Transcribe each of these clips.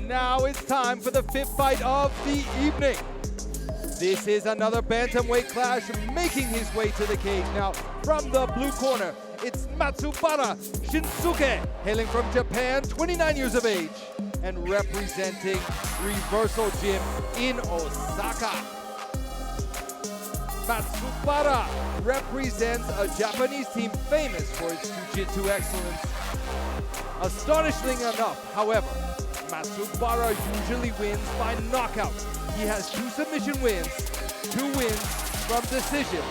now it's time for the fifth fight of the evening. This is another bantamweight clash making his way to the cage. Now, from the blue corner, it's Matsubara Shinsuke, hailing from Japan, 29 years of age, and representing Reversal Gym in Osaka. Matsubara represents a Japanese team famous for its jiu-jitsu excellence. Astonishingly enough, however, Matsubara usually wins by knockout. He has 2 submission wins, 2 wins from decisions,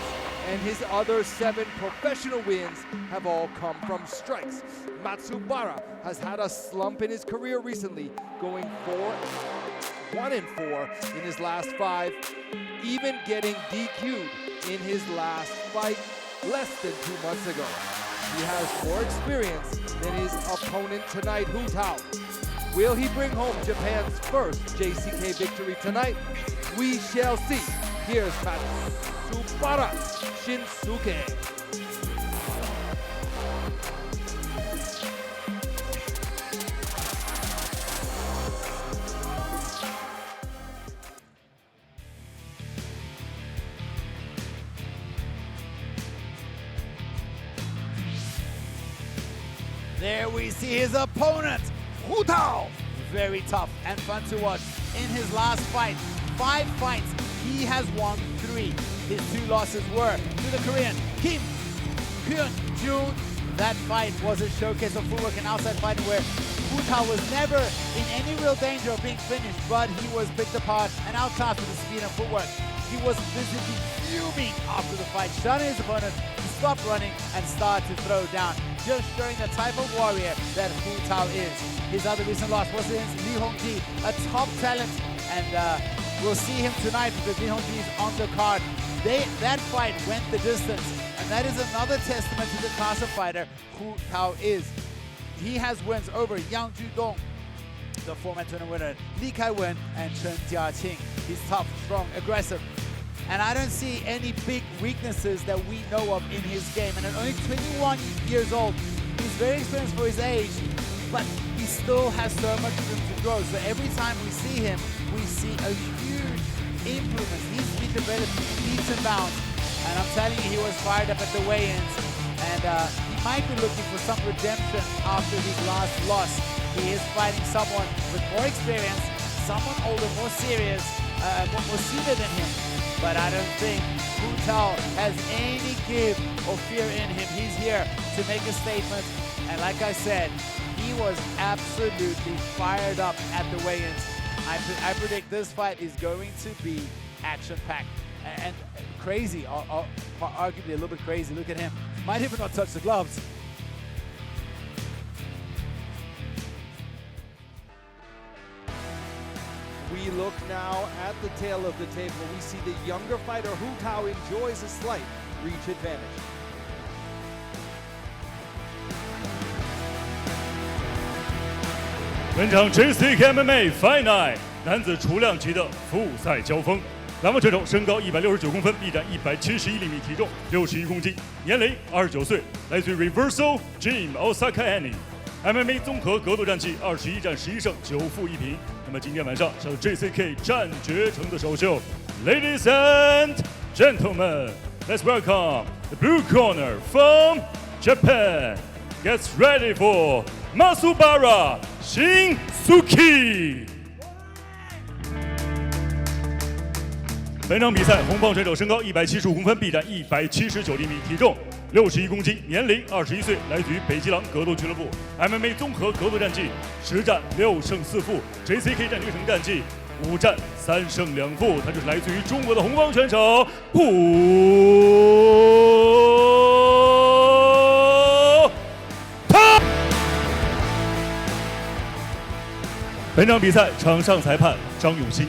and his other 7 professional wins have all come from strikes. Matsubara has had a slump in his career recently, going 1-4 in his last 5, even getting DQ'd in his last fight less than 2 months ago. He has more experience than his opponent tonight, Hu Tao. Will he bring home Japan's first JCK victory tonight? We shall see. Here's Matsubara Shinsuke. There we see his opponent, Hu Tao. Very tough and fun to watch. In his last fight, 5 fights, he has won 3. His 2 losses were to the Korean Kim Hyun-jun. That fight was a showcase of footwork and outside fighting where Hu Tao was never in any real danger of being finished, but he was picked apart and outclassed with his speed and footwork. He was visibly fuming after the fight, shunning his opponent to stop running and start to throw down, just showing the type of warrior that Hu Tao is. His other recent loss was against Lee Hongji, a top talent, and we'll see him tonight because Lee Hongji is on the card. That fight went the distance, and that is another testament to the class of fighter Hu Tao is. He has wins over Yang Judong, the former tournament winner, Li Kai-wen, and Chen Jiaqing. He's tough, strong, aggressive. And I don't see any big weaknesses that we know of in his game. And at only 21 years old, he's very experienced for his age, but he still has so much room to grow. So every time we see him, we see a huge improvement. He's been developing leaps and bounds. And I'm telling you, he was fired up at the weigh-ins. And he might be looking for some redemption after his last loss. He is fighting someone with more experience, someone older, more serious, more senior than him. But I don't think Hu Tao has any give or fear in him. He's here to make a statement. And like I said, he was absolutely fired up at the weigh-ins. I predict this fight is going to be action-packed and crazy, arguably a little bit crazy. Look at him. Might even not touch the gloves. We look now at the tail of the table. We see the younger fighter Hu Tao enjoys a slight reach advantage.本场 JCK MMA Fight Night 男子雏量级的复赛交锋，栏目选手身高169公分，臂展171厘米，体重61公斤，年龄29岁，来自于 Reversal Gym Osaka MMA 综合格斗战绩21战11胜9负1平。那么今天晚上是 JCK 战绝城的首秀。Ladies and gentlemen, let's welcome the blue corner from Japan. Gets ready for Matsubara Shinsuke. 本场比赛，红方选手身高175公分，臂展179厘米，体重61公斤，年龄21岁，来自于北极狼格斗俱乐部。MMA 综合格斗战绩10战6胜4负 ，JCK 战绝城战绩5战3胜2负。他就是来自于中国的红方选手hu tao。本场比赛场上裁判张永新。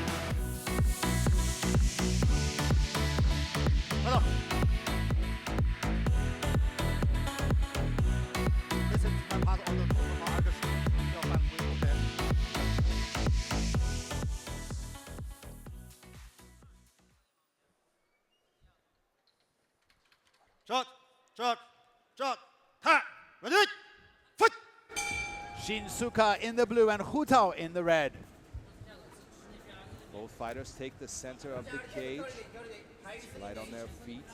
Shinsuke in the blue and Hu Tao in the red. Both fighters take the center of the cage, light on their feet.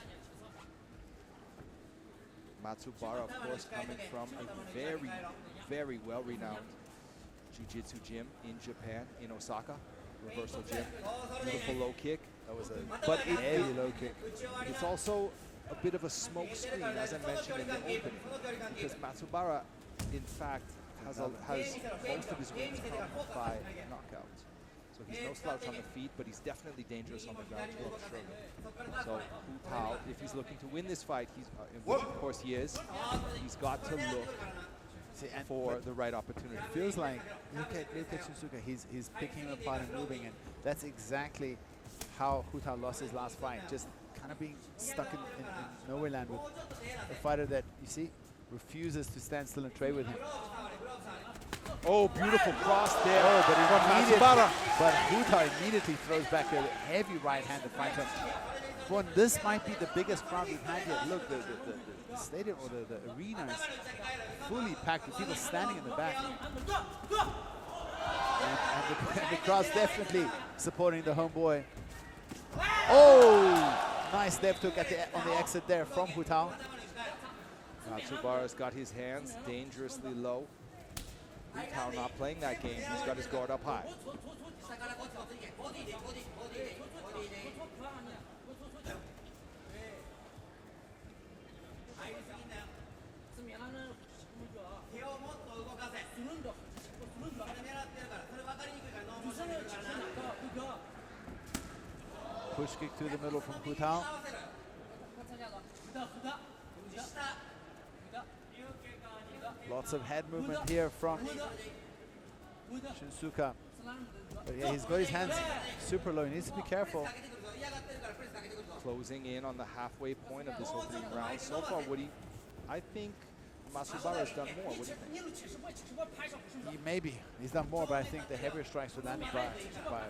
Matsubara, of course, coming from a very, very well-renowned jiu-jitsu gym in Japan, in Osaka, reversal gym. Beautiful low kick. That was a heavy low kick. It's also a bit of a smoke screen, as I mentioned in the opening, because Matsubara, in fact, has most of his wins come by knockout. So he's no slouch on the feet, but he's definitely dangerous on the ground too. So Hu Tao, if he's looking to win this fight, which of course he is, he's got to look for the right opportunity. It feels like, look at Shinsuke, he's picking him apart and moving, and that's exactly how Hu Tao lost his last fight, just kind of being stuck in nowhere land with a fighter that, you see, refuses to stand still and trade with him. Oh, beautiful cross there. Oh, but Matsubara. But Hu Tao immediately throws back a heavy right hand to fight him. Well, this might be the biggest crowd we've had yet. Look, the stadium or the arena is fully packed with people standing in the back. And the crowd's definitely supporting the homeboy. Oh, nice step took on the exit there from Hu Tao. Matsubara's got his hands dangerously low. Hu Tao not playing that game. He's got his guard up high. Push kick to the middle from Hu Tao. Lots of head movement here from Shinsuke. But yeah, he's got his hands super low. He needs to be careful. Closing in on the halfway point of this opening round. So far, I think Matsubara has done more. What do you think? Maybe. He's done more, but I think the heavier strikes were landed by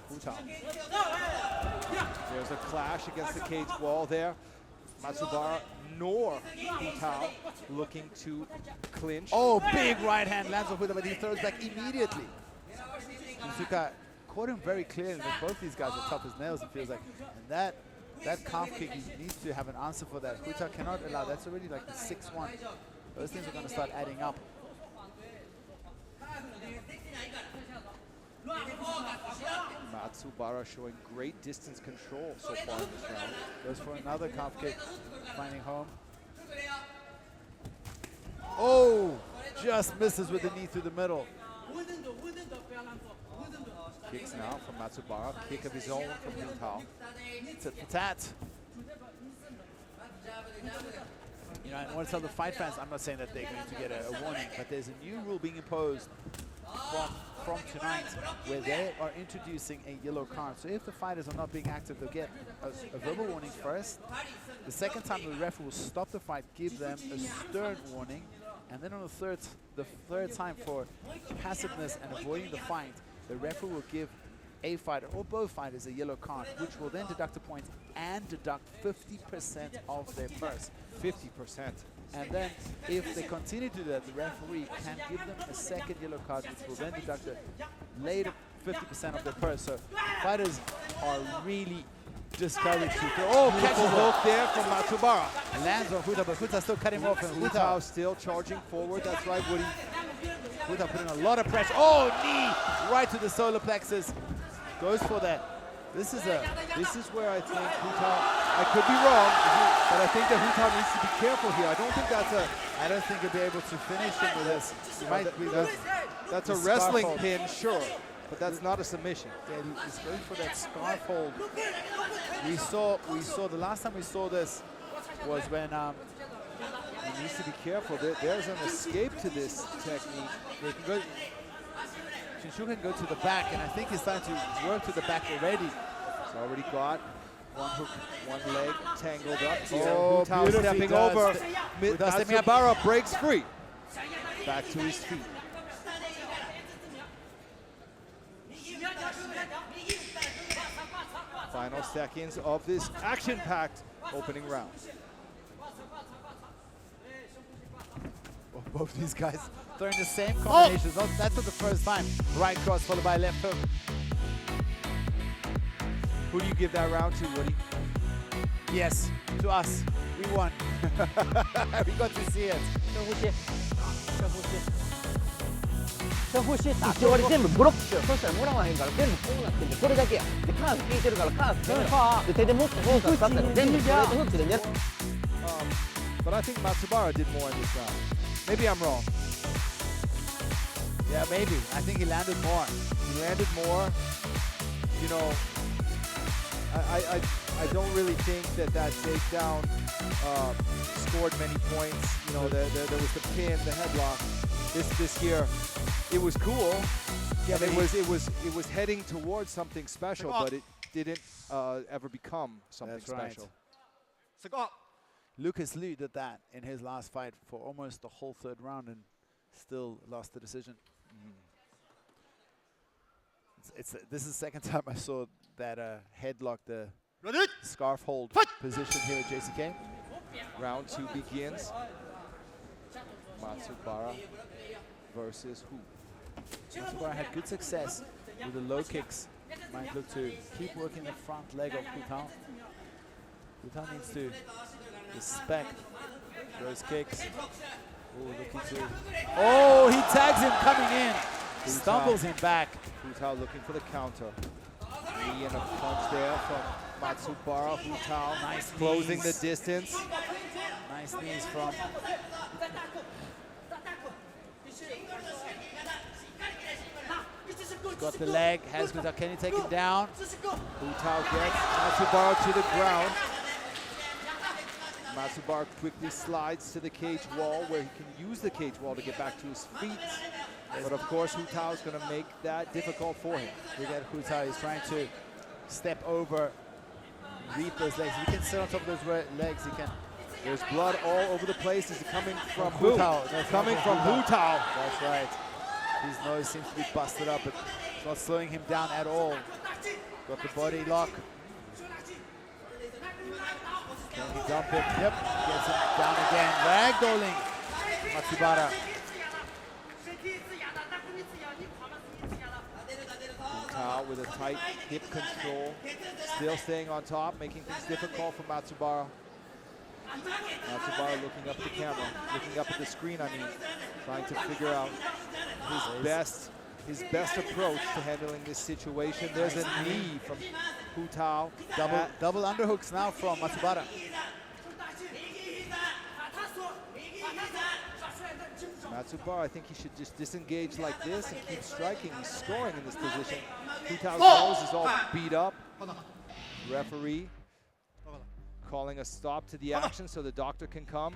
Hu Tao. There's a clash against the cage wall there. Matsubara nor Hu Tao looking to clinch. Oh, big right hand lands on Hu Tao, but he throws back immediately. Shinsuke caught him very clearly. Both these guys are tough as nails, it feels like. And that calf kick, he needs to have an answer for that. Hu Tao cannot allow. That's already like the 6-1. Those things are going to start adding up. Matsubara showing great distance control so far in this round. Goes for another calf kick, finding home. Oh, just misses with the knee through the middle. Kicks now from Matsubara. Kick of his own from Hu Tao. Tit for tat. You know, I want to tell the fight fans, I'm not saying that they're going to get a warning, but there's a new rule being imposed from tonight where they are introducing a yellow card. So if the fighters are not being active, they'll get a verbal warning first. The second time, the ref will stop the fight, give them a stern warning, and then on the third time for passiveness and avoiding the fight, the referee will give a fighter or both fighters a yellow card, which will then deduct a point and deduct 50% of their purse. 50%. And then if they continue to do that, the referee can give them a second yellow card, which will then deduct a later 50% of their purse. So fighters are really discouraged to throw. Oh, catches a hook there from Matsubara. Lands on Hu Tao, but Hu Tao still cut him off. And Hu Tao still charging forward. That's right, Woody. Hu Tao putting a lot of pressure. Oh, knee right to the solar plexus. Goes for that. This is where I think Hu Tao, I could be wrong, but I think that Hu Tao needs to be careful here. I don't think I don't think he'll be able to finish him with this. He might be that's a wrestling pin, sure, but that's not a submission. Yeah, he's going for that scarf hold. We saw the last time we saw this was when he needs to be careful. There's an escape to this technique. Shinsuke can go to the back, and I think he's starting to work to the back already. He's already got one hook, one leg tangled up here. Oh, Hu Tao stepping over. Matsubara breaks free. Back to his feet. Final seconds of this action-packed opening round. Well, both these guys throwing the same combinations. That's not the first time. Right cross followed by left hook. Who do you give that round to, Woody? Yes, to us. We won. We got to see it. 深呼吸，深呼吸，深呼吸。打終わり全部ブロックしよう。そしたらもらわへんから全部こうなってんで、これだけや。でカーフ効いてるからカーフ攻めろ。で手で持ってフォーカス立ったら全部ストレートフックで狙う。But I think Matsubara did more in this round. Maybe I'm wrong. Yeah, maybe. I think he landed more. He landed more. You know, I don't really think that takedown scored many points. You know, there was the pin, the headlock. This here, it was cool. Yeah, and it was heading towards something special, but it didn't ever become something special. Lucas Liu did that in his last fight for almost the whole third round and still lost the decision. This is the second time I saw that headlock, the scarf hold position here at JCK. Round 2 begins. Matsubara versus Hu. Matsubara had good success with the low kicks. Might look to keep working the front leg of Hu Tao. Hu Tao needs to respect those kicks. Oh, looking to. Oh, he tags him coming in. Stumbles him back. Hu Tao looking for the counter. Knee and a punch there from Matsubara. Hu Tao Nice closing knees. the distance. Nice knees from. Got the leg. Has Hu Tao. Can he take him down? Hu Tao gets Matsubara to the ground. Matsubara quickly slides to the cage wall where he can use the cage wall to get back to his feet. But of course, Hu Tao is going to make that difficult for him. Look at Hu Tao. He's trying to step over, read those legs. He can sit on top of those legs. He can. There's blood all over the place. Is it coming from Hu Hu? Tao. It's coming from Hu Tao. That's right. His nose seems to be busted up, but it's not slowing him down at all. Got the body lock. Can he dump him? Yep. Gets him down again. Ragdolling Matsubara. Hu Tao with a tight hip control. Still staying on top, making things difficult for Matsubara. Matsubara looking up at the camera, looking up at the screen, I mean, trying to figure out his best approach to handling this situation. There's a knee from Hu Tao. Double underhooks now from Matsubara. Matsubara, I think he should just disengage like this and keep striking. He's scoring in this position. Hu Tao's nose is all beat up. Referee calling a stop to the action so the doctor can come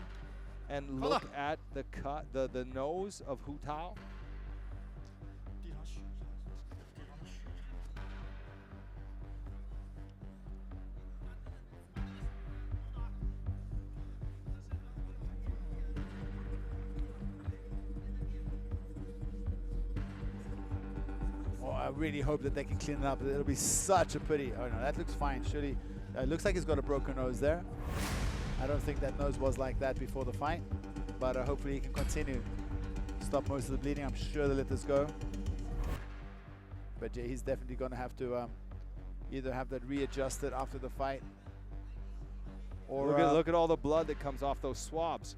and look at the nose of Hu Tao. Oh, I really hope that they can clean it up. It'll be such a pity. Oh no, that looks fine. Surely, it looks like he's got a broken nose there. I don't think that nose was like that before the fight, but hopefully he can continue. Stop most of the bleeding. I'm sure they'll let this go. But yeah, he's definitely going to have to either have that readjusted after the fight, or look at all the blood that comes off those swabs.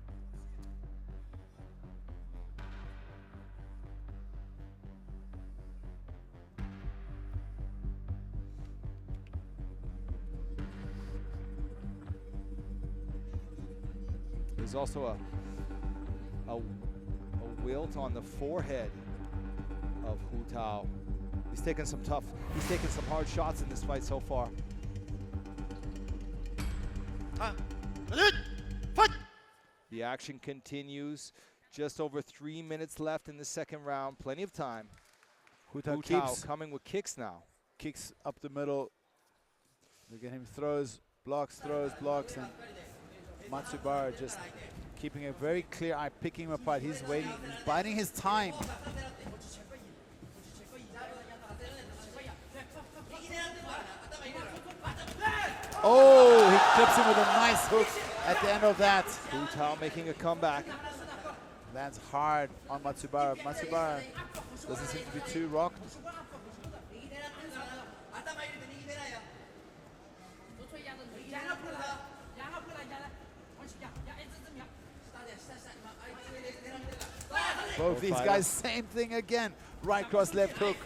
There's also a wilt on the forehead of Hu Tao. He's taken some hard shots in this fight so far. The action continues. Just over 3 minutes left in the second round. Plenty of time. Hu Tao keeps coming with kicks now. Kicks up the middle. Look at him, throws, blocks, and Matsubara just keeping a very clear eye, picking him apart. He's waiting, he's biding his time. Oh, he clips him with a nice hook at the end of that. Hu Tao making a comeback. Lands hard on Matsubara. Matsubara doesn't seem to be too rocked. Both these guys, same thing again. Right cross, left hook.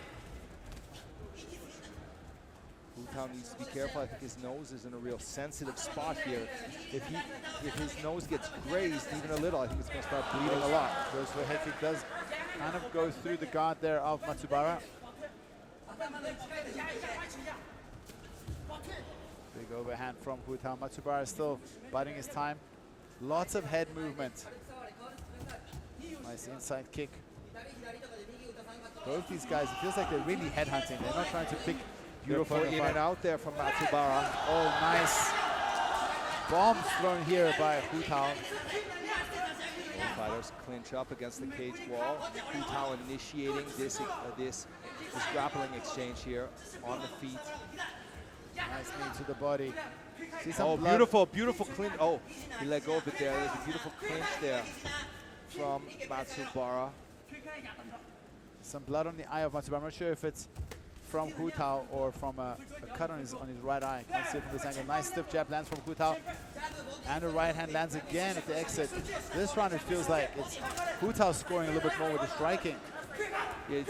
Hu Tao needs to be careful. I think his nose is in a real sensitive spot here. If his nose gets grazed even a little, I think it's going to start bleeding a lot. Goes for a head kick, does kind of go through the guard there of Matsubara. Big overhand from Hu Tao. Matsubara still biding his time. Lots of head movement. Nice inside kick. Both these guys, it feels like they're really headhunting. They're not trying to pick Beautiful in and out there from Matsubara. Oh, nice. Bombs thrown here by Hu Tao. Both fighters clinch up against the cage wall. Hu Tao initiating this grappling exchange here on the feet. Nice knee to the body. See some Oh, blood. beautiful, beautiful clinch. Oh, he let go of it there. There's a beautiful clinch there from Matsubara. Some blood on the eye of Matsubara. I'm not sure if it's from Hu Tao or from a cut on his right eye. Can't see it from this angle. Nice stiff jab lands from Hu Tao. And a right hand lands again at the exit. This round, it feels like it's Hu Tao scoring a little bit more with the striking. Yeah,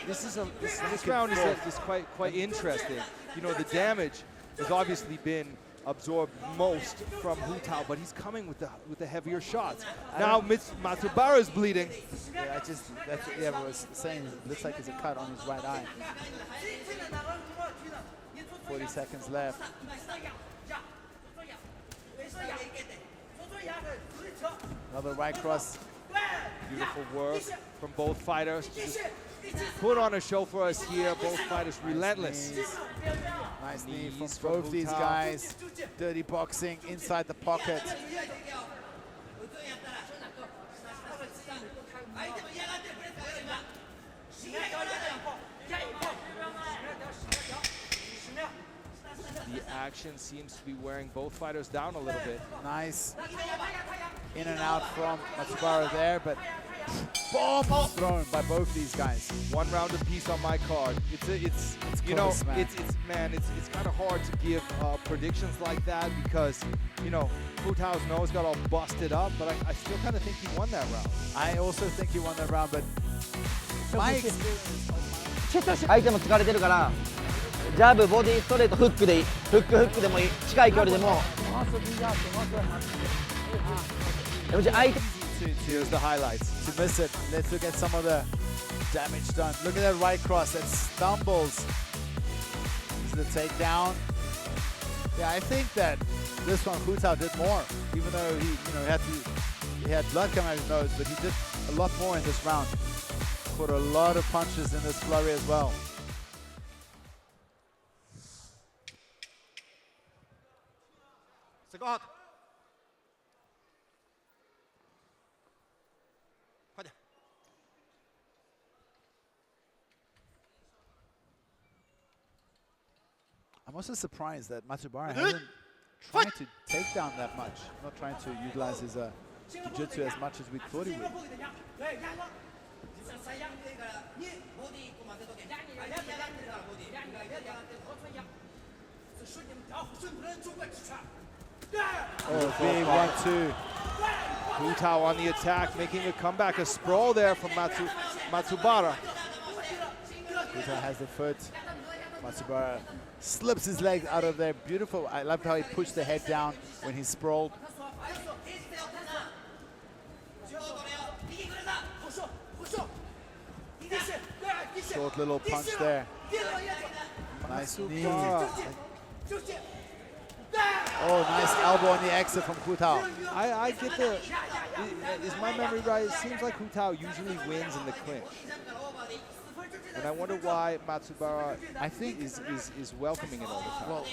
this round is quite interesting. You know, the damage has obviously been absorbed most from Hu Tao, but he's coming with the heavier shots. Now Matsubara is bleeding. Yeah, that's what Eva was saying. It looks like it's a cut on his right eye. 40 seconds left. Another right cross. Beautiful work from both fighters. Just put on a show for us here. Both fighters relentless. Nice knee from both these guys. Dirty boxing inside the pocket. The action seems to be wearing both fighters down a little bit. Nice in and out from Matsubara there, but bombs thrown by both these guys. One round apiece on my card. It's you know, close, man. it's kind of hard to give predictions like that because, you know, Hu Tao's nose got all busted up, but I still kind of think he won that round. I also think he won that round, but my experience. 相手も疲れてるからジャブ、ボディ、ストレート、フックでいい、フックでもいい、近い距離でもでも相手 Here's the highlights. To miss it, let's look at some of the damage done. Look at that right cross that stumbles. This is the takedown. Yeah, I think that this one Hu Tao did more, even though he had blood coming out of his nose, but he did a lot more in this round. Put a lot of punches in this flurry as well. Second. I'm also surprised that Matsubara hasn't tried to take down that much, not trying to utilize his jiu-jitsu as much as we thought he would. Oh, big 1-2. Hu Tao on the attack, making a comeback, a sprawl there from Matsubara. Hu Tao has the foot. Matsubara slips his leg out of there. Beautiful. I loved how he pushed the head down when he sprawled. Short little punch there. Nice knee. Oh, nice elbow on the exit from Hu Tao. I get the, is my memory right? It seems like Hu Tao usually wins in the clinch. And I wonder why Matsubara, I think, is welcoming it all the time. Well,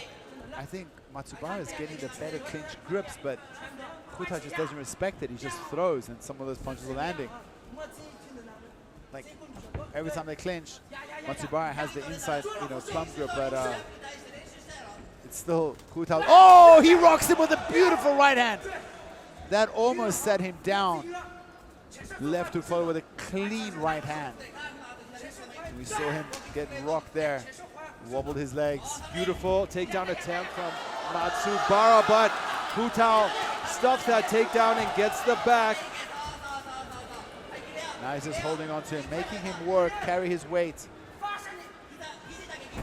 I think Matsubara is getting the better clinch grips, but Hu Tao just doesn't respect it. He just throws, and some of those punches are landing. Like, every time they clinch, Matsubara has the inside, thumb grip, but it's still Hu Tao. Oh, he rocks him with a beautiful right hand. That almost set him down. Left hook follow with a clean right hand. We saw him get rocked there, wobbled his legs. Beautiful takedown attempt from Matsubara, but Hu Tao stuffs that takedown and gets the back. Now he's just holding on to him, making him work, carry his weight.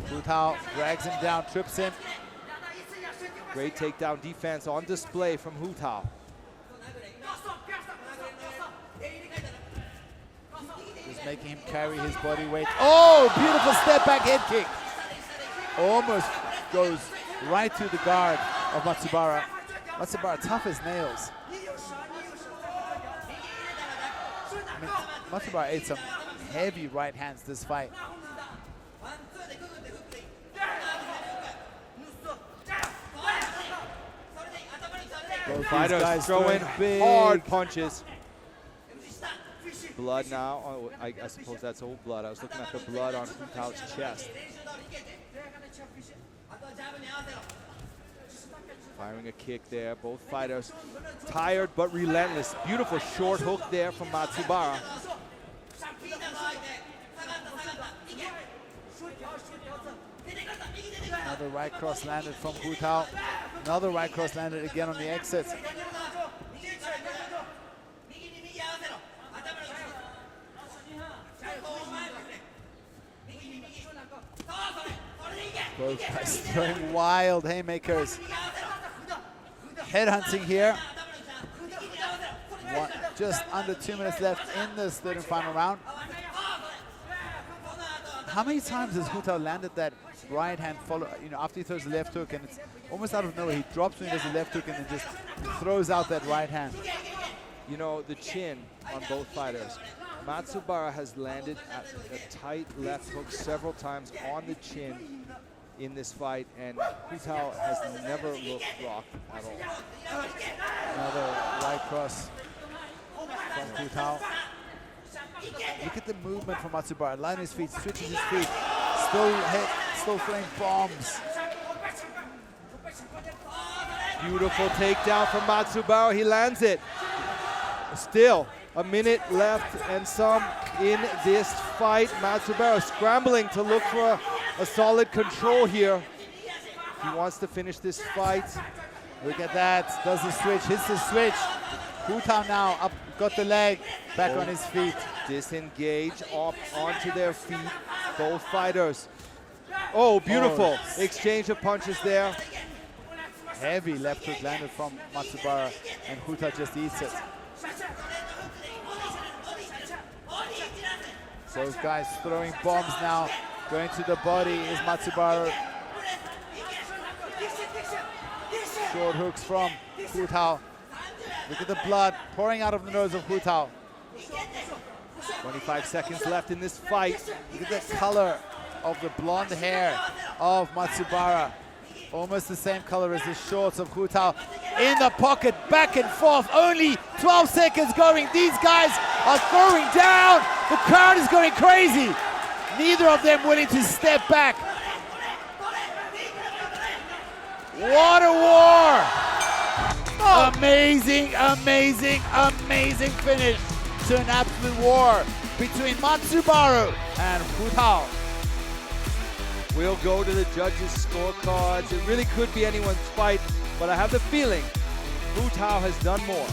Hu Tao drags him down, trips him. Great takedown defense on display from Hu Tao. Just making him carry his body weight. Oh, beautiful step back head kick. Almost goes right through the guard of Matsubara. Matsubara tough as nails. I mean, Matsubara ate some heavy right hands this fight. Both fighters throwing hard punches. Blood now. Oh, I suppose that's old blood. I was looking at the blood on Hu Tao's chest. Firing a kick there. Both fighters tired but relentless. Beautiful short hook there from Matsubara. Another right cross landed from Hu Tao. Another right cross landed again on the exit. Both guys throwing wild haymakers. Headhunting here. Just under 2 minutes left in this third and final round. How many times has Hu Tao landed that right hand follow, after he throws the left hook, and it's almost out of nowhere. He drops when he does the left hook and then just throws out that right hand. The chin on both fighters. Matsubara has landed at a tight left hook several times on the chin in this fight, and Hu Tao has never looked rocked at all. Another right cross from Hu Tao. Look at the movement from Matsubara. Line his feet, switches his feet, still throwing bombs. Beautiful takedown from Matsubara. He lands it. Still a minute left and some in this fight. Matsubara scrambling to look for a solid control here. He wants to finish this fight. Look at that. Does the switch, hits the switch. Hu Tao now up, got the leg, back on his feet. Disengage up onto their feet. Both fighters. Oh, beautiful exchange of punches there. Heavy left hook landed from Matsubara, and Hu Tao just eats it. Those guys throwing bombs now. Going to the body is Matsubara. Short hooks from Hu Tao. Look at the blood pouring out of the nose of Hu Tao. 25 seconds left in this fight. Look at the color of the blonde hair of Matsubara. Almost the same color as the shorts of Hu Tao. In the pocket, back and forth, only 12 seconds going. These guys are throwing down. The crowd is going crazy. Neither of them willing to step back. What a war! Oh. Amazing, amazing, amazing finish to an absolute war between Matsubara and Hu Tao. We'll go to the judges' scorecards. It really could be anyone's fight, but I have the feeling Hu Tao has done more.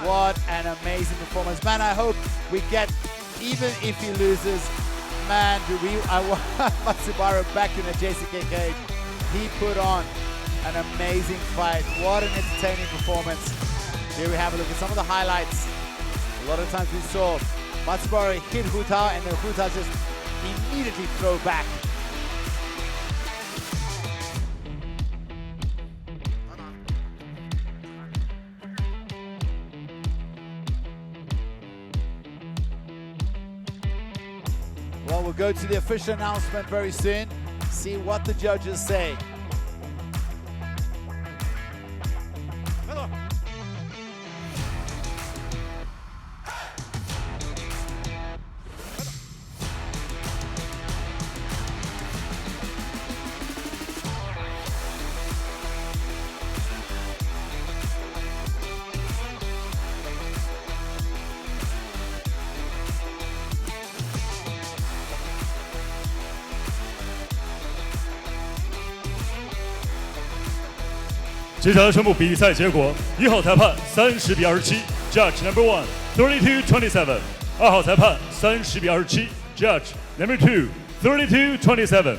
What an amazing performance. Man, I hope we get, even if he loses, man, I want Matsubara back in the JCK cage. He put on an amazing fight. What an entertaining performance. Here we have a look at some of the highlights. A lot of times we saw Matsubara hit Hu Tao and then Hu Tao just immediately throw back. Well, we'll go to the official announcement very soon, see what the judges say. 接下来宣布比赛结果：1号裁判30比27 ，Judge number 1 32-27； 2号裁判30比27 ，Judge number 2 32-27；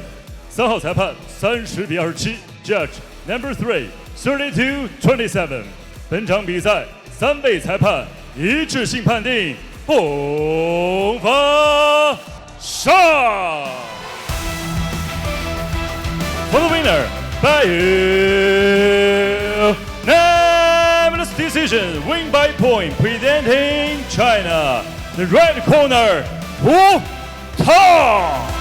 3号裁判30比27 ，Judge number 3 32-27。本场比赛3位裁判一致性判定，红发上。For the winner, by unanimous decision, win by point, presenting China, the red corner, Wu Tao.